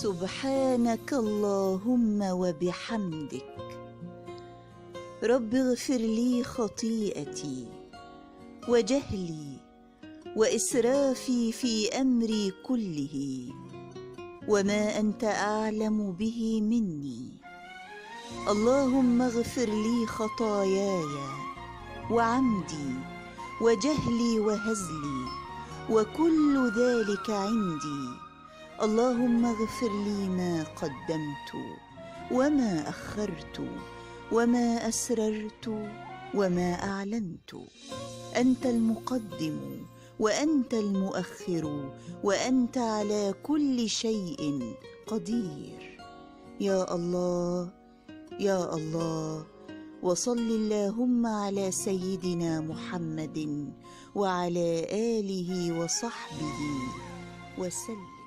سبحانك اللهم وبحمدك. رب اغفر لي خطيئتي وجهلي وإسرافي في أمري كله، وما أنت أعلم به مني. اللهم اغفر لي خطاياي وعمدي وجهلي وهزلي وكل ذلك عندي. اللهم اغفر لي ما قدمت وما أخرت وما أسررت وما أعلنت. أنت المقدم وأنت المؤخر وأنت على كل شيء قدير. يا الله يا الله، وصل اللهم على سيدنا محمد وعلى آله وصحبه وسلم.